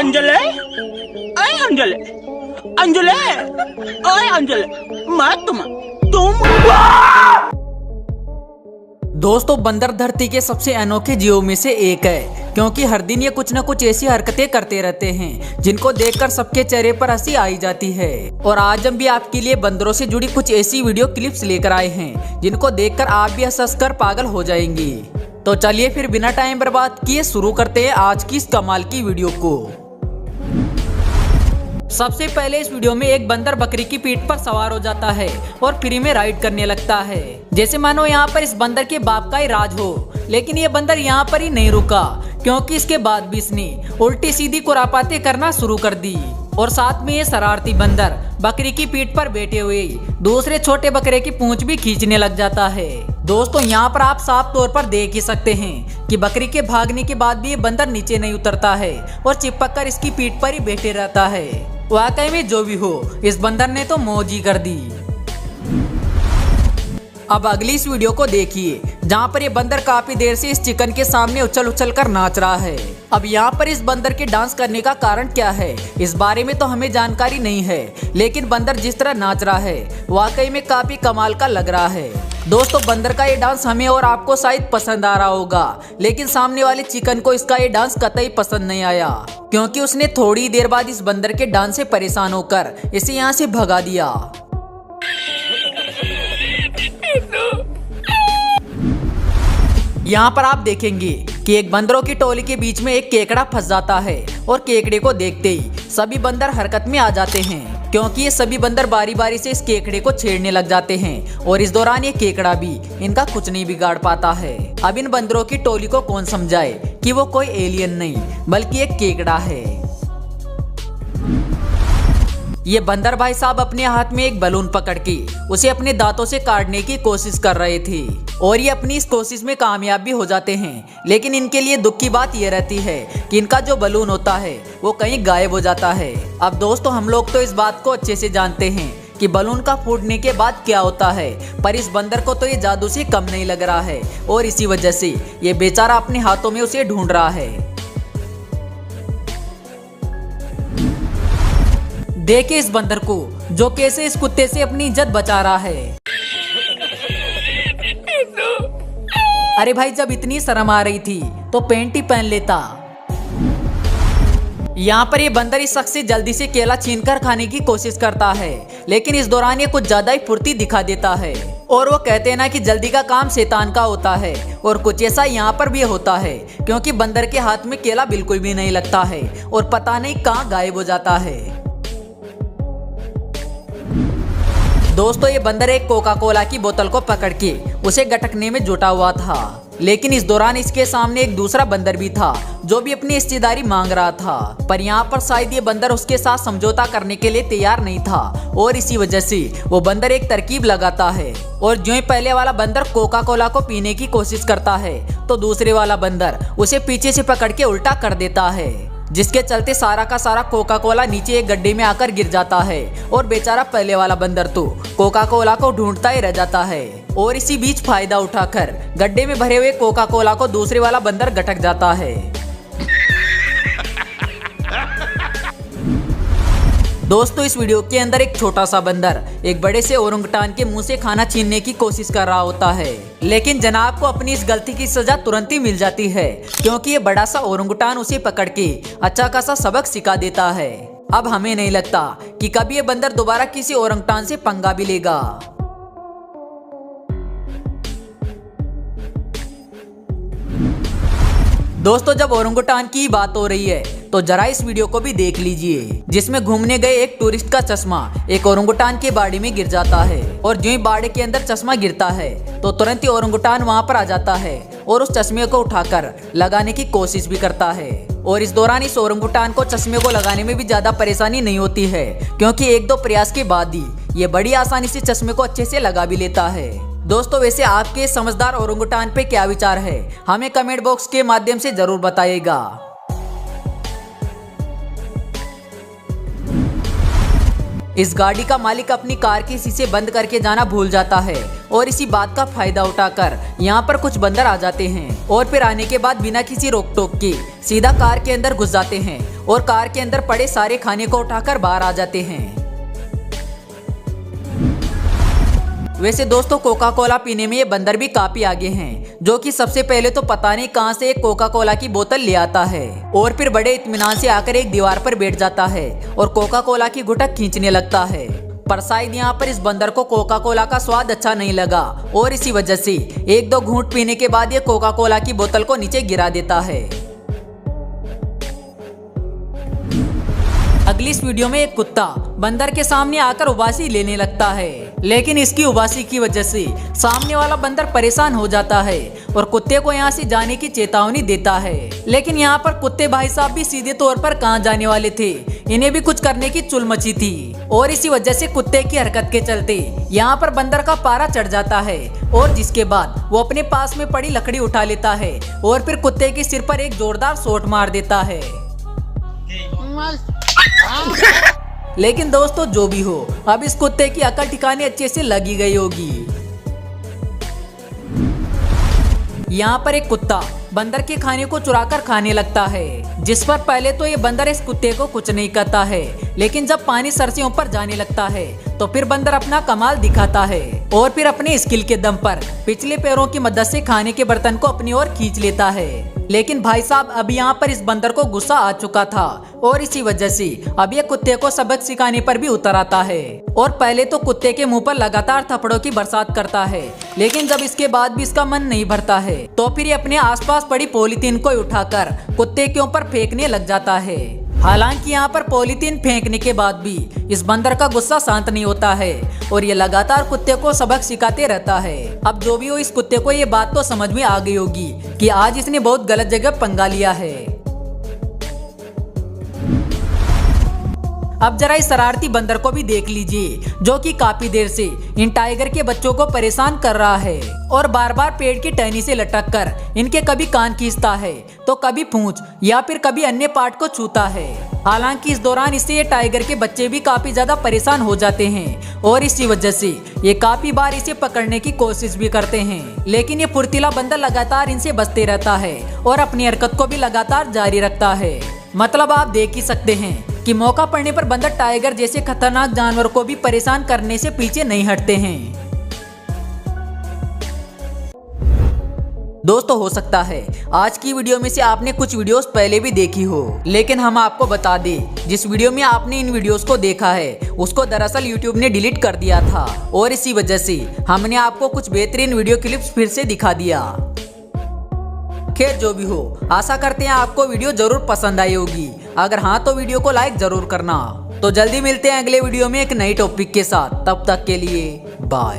अंजले, अरे अंजले, अंजले, अरे अंजले, मैं तुम। दोस्तों बंदर धरती के सबसे अनोखे जीवों में से एक है, क्योंकि हर दिन ये कुछ न कुछ ऐसी हरकतें करते रहते हैं जिनको देखकर सबके चेहरे पर हंसी आई जाती है। और आज हम भी आपके लिए बंदरों से जुड़ी कुछ ऐसी वीडियो क्लिप्स लेकर आए हैं जिनको देखकर आप भी हंस कर पागल हो जाएंगे। तो चलिए फिर बिना टाइम बर्बाद किए शुरू करते हैं आज की इस कमाल की वीडियो को। सबसे पहले इस वीडियो में एक बंदर बकरी की पीठ पर सवार हो जाता है और फ्री में राइड करने लगता है, जैसे मानो यहाँ पर इस बंदर के बाप का ही राज हो। लेकिन ये बंदर यहाँ पर ही नहीं रुका, क्योंकि इसके बाद भी इसने उल्टी सीधी खुरापाते करना शुरू कर दी। और साथ में ये शरारती बंदर बकरी की पीठ पर बैठे हुए दूसरे छोटे बकरे की पूंछ भी खींचने लग जाता है। दोस्तों यहाँ पर आप साफ तौर पर देख ही सकते हैं कि बकरी के भागने के बाद भी ये बंदर नीचे नहीं उतरता है और चिपक कर इसकी पीठ पर ही बैठे रहता है। वाकई में जो भी हो, इस बंदर ने तो मौज ही कर दी। अब अगली इस वीडियो को देखिए, जहाँ पर ये बंदर काफी देर से इस चिकन के सामने उछल उछल कर नाच रहा है। अब यहाँ पर इस बंदर के डांस करने का कारण क्या है, इस बारे में तो हमें जानकारी नहीं है, लेकिन बंदर जिस तरह नाच रहा है वाकई में काफी कमाल का लग रहा है। दोस्तों बंदर का ये डांस हमें और आपको शायद पसंद आ रहा होगा, लेकिन सामने वाले चिकन को इसका ये डांस कतई पसंद नहीं आया, क्योंकि उसने थोड़ी देर बाद इस बंदर के डांस से परेशान होकर इसे यहाँ से भगा दिया। यहाँ पर आप देखेंगे कि एक बंदरों की टोली के बीच में एक केकड़ा फंस जाता है और केकड़े को देखते ही सभी बंदर हरकत में आ जाते हैं, क्योंकि ये सभी बंदर बारी बारी से इस केकड़े को छेड़ने लग जाते हैं। और इस दौरान ये केकड़ा भी इनका कुछ नहीं बिगाड़ पाता है। अब इन बंदरों की टोली को कौन समझाए कि वो कोई एलियन नहीं बल्कि एक केकड़ा है। ये बंदर भाई साहब अपने हाथ में एक बलून पकड़ के उसे अपने दांतों से काटने की कोशिश कर रहे थे और ये अपनी इस कोशिश में कामयाब भी हो जाते हैं। लेकिन इनके लिए दुख की बात ये रहती है कि इनका जो बलून होता है वो कहीं गायब हो जाता है। अब दोस्तों हम लोग तो इस बात को अच्छे से जानते हैं कि बलून का फूटने के बाद क्या होता है, पर इस बंदर को तो ये जादू से कम नहीं लग रहा है और इसी वजह से ये बेचारा अपने हाथों में उसे ढूंढ रहा है। देखिए इस बंदर को जो कैसे इस कुत्ते से अपनी इज्जत बचा रहा है। अरे भाई जब इतनी शर्म आ रही थी तो पैंट ही पहन लेता। यहाँ पर ये बंदर इस शख्स से जल्दी से केला छीनकर खाने की कोशिश करता है, लेकिन इस दौरान ये कुछ ज्यादा ही फुर्ती दिखा देता है। और वो कहते हैं ना कि जल्दी का काम शैतान का होता है, और कुछ ऐसा यहाँ पर भी होता है, क्योंकि बंदर के हाथ में केला बिल्कुल भी नहीं लगता है और पता नहीं कहाँ गायब हो जाता है। दोस्तों ये बंदर एक कोका कोला की बोतल को पकड़ के उसे गटकने में जुटा हुआ था, लेकिन इस दौरान इसके सामने एक दूसरा बंदर भी था जो भी अपनी हिस्सेदारी मांग रहा था, पर यहाँ पर शायद ये बंदर उसके साथ समझौता करने के लिए तैयार नहीं था और इसी वजह से वो बंदर एक तरकीब लगाता है। और जो ही पहले वाला बंदर कोका कोला को पीने की कोशिश करता है तो दूसरे वाला बंदर उसे पीछे से पकड़ के उल्टा कर देता है, जिसके चलते सारा का सारा कोका कोला नीचे एक गड्ढे में आकर गिर जाता है और बेचारा पहले वाला बंदर तो कोका कोला को ढूंढता ही रह जाता है। और इसी बीच फायदा उठाकर गड्ढे में भरे हुए कोका कोला को दूसरे वाला बंदर गटक जाता है। दोस्तों इस वीडियो के अंदर एक छोटा सा बंदर एक बड़े से ओरंगुटान के मुंह से खाना छीनने की कोशिश कर रहा होता है, लेकिन जनाब को अपनी इस गलती की सजा तुरंत ही मिल जाती है, क्योंकि ये बड़ा सा ओरंगुटान उसे पकड़ के अच्छा खासा सबक सिखा देता है। अब हमें नहीं लगता कि कभी ये बंदर दोबारा किसी ओरंगुटान से पंगा भी लेगा। दोस्तों जब ओरंगुटान की बात हो रही है तो जरा इस वीडियो को भी देख लीजिए, जिसमें घूमने गए एक टूरिस्ट का चश्मा एक ओरंगुटान के बाड़े में गिर जाता है और जो ही बाड़े के अंदर चश्मा गिरता है तो तुरंत ही ओरंगुटान वहां पर आ जाता है और उस चश्मे को उठाकर लगाने की कोशिश भी करता है। और इस दौरान इस ओरंगुटान को चश्मे को लगाने में भी ज्यादा परेशानी नहीं होती है, क्योंकि एक दो प्रयास के बाद ही ये बड़ी आसानी से चश्मे को अच्छे से लगा भी लेता है। दोस्तों वैसे आपके समझदार ओरंगुटान पे क्या विचार है, हमें कमेंट बॉक्स के माध्यम से जरूर बताइएगा। इस गाड़ी का मालिक अपनी कार के शीशे बंद करके जाना भूल जाता है और इसी बात का फायदा उठाकर यहाँ पर कुछ बंदर आ जाते हैं और फिर आने के बाद बिना किसी रोक टोक के सीधा कार के अंदर घुस जाते हैं और कार के अंदर पड़े सारे खाने को उठाकर बाहर आ जाते हैं। वैसे दोस्तों कोका कोला पीने में ये बंदर भी काफी आगे हैं, जो कि सबसे पहले तो पता नहीं कहां से एक कोका कोला की बोतल ले आता है और फिर बड़े इत्मीनान से आकर एक दीवार पर बैठ जाता है और कोका कोला की घुटक खींचने लगता है। पर शायद यहाँ पर इस बंदर को कोका कोला का स्वाद अच्छा नहीं लगा और इसी वजह से एक दो घूंट पीने के बाद ये कोका कोला की बोतल को नीचे गिरा देता है। अगली इस वीडियो में एक कुत्ता बंदर के सामने आकर उबासी लेने लगता है, लेकिन इसकी उबासी की वजह से सामने वाला बंदर परेशान हो जाता है और कुत्ते को यहाँ से जाने की चेतावनी देता है। लेकिन यहाँ पर कुत्ते भाई साहब भी सीधे तौर पर कहाँ जाने वाले थे, इन्हें भी कुछ करने की चुल मची थी और इसी वजह से कुत्ते की हरकत के चलते यहाँ पर बंदर का पारा चढ़ जाता है और जिसके बाद वो अपने पास में पड़ी लकड़ी उठा लेता है और फिर कुत्ते के सिर पर एक जोरदार शॉट मार देता है। लेकिन दोस्तों जो भी हो, अब इस कुत्ते की अकल ठिकाने अच्छे से लगी गई होगी। यहाँ पर एक कुत्ता बंदर के खाने को चुराकर खाने लगता है, जिस पर पहले तो ये बंदर इस कुत्ते को कुछ नहीं कहता है, लेकिन जब पानी सर से ऊपर जाने लगता है तो फिर बंदर अपना कमाल दिखाता है और फिर अपने स्किल के दम पर पिछले पैरों की मदद से खाने के बर्तन को अपनी ओर खींच लेता है। लेकिन भाई साहब अब यहाँ पर इस बंदर को गुस्सा आ चुका था और इसी वजह से अब ये कुत्ते को सबक सिखाने पर भी उतर आता है और पहले तो कुत्ते के मुंह पर लगातार थप्पड़ों की बरसात करता है, लेकिन जब इसके बाद भी इसका मन नहीं भरता है तो फिर ये अपने आसपास पड़ी पॉलीथीन को उठाकर कुत्ते के ऊपर फेंकने लग जाता है। हालांकि यहाँ पर पॉलीथीन फेंकने के बाद भी इस बंदर का गुस्सा शांत नहीं होता है और ये लगातार कुत्ते को सबक सिखाते रहता है। अब जो भी हो, इस कुत्ते को ये बात तो समझ में आ गई होगी कि आज इसने बहुत गलत जगह पंगा लिया है। अब जरा इस शरारती बंदर को भी देख लीजिए, जो कि काफी देर से इन टाइगर के बच्चों को परेशान कर रहा है और बार बार पेड़ की टहनी से लटक कर इनके कभी कान खींचता है तो कभी पूंछ या फिर कभी अन्य पार्ट को छूता है। हालांकि इस दौरान इससे ये टाइगर के बच्चे भी काफी ज्यादा परेशान हो जाते हैं और इसी वजह से ये काफी बार इसे पकड़ने की कोशिश भी करते हैं, लेकिन ये फुर्तीला बंदर लगातार इनसे बचते रहता है और अपनी हरकत को भी लगातार जारी रखता है। मतलब आप देख ही सकते हैं कि मौका पड़ने पर बंदर टाइगर जैसे खतरनाक जानवर को भी परेशान करने से पीछे नहीं हटते हैं। दोस्तों हो सकता है आज की वीडियो में से आपने कुछ वीडियोस पहले भी देखी हो, लेकिन हम आपको बता दें जिस वीडियो में आपने इन वीडियोस को देखा है उसको दरअसल यूट्यूब ने डिलीट कर दिया था और इसी वजह से हमने आपको कुछ बेहतरीन वीडियो क्लिप्स फिर से दिखा दिया। खैर जो भी हो, आशा करते हैं आपको वीडियो जरूर पसंद आई होगी। अगर हाँ तो वीडियो को लाइक जरूर करना। तो जल्दी मिलते हैं अगले वीडियो में एक नई टॉपिक के साथ, तब तक के लिए बाय।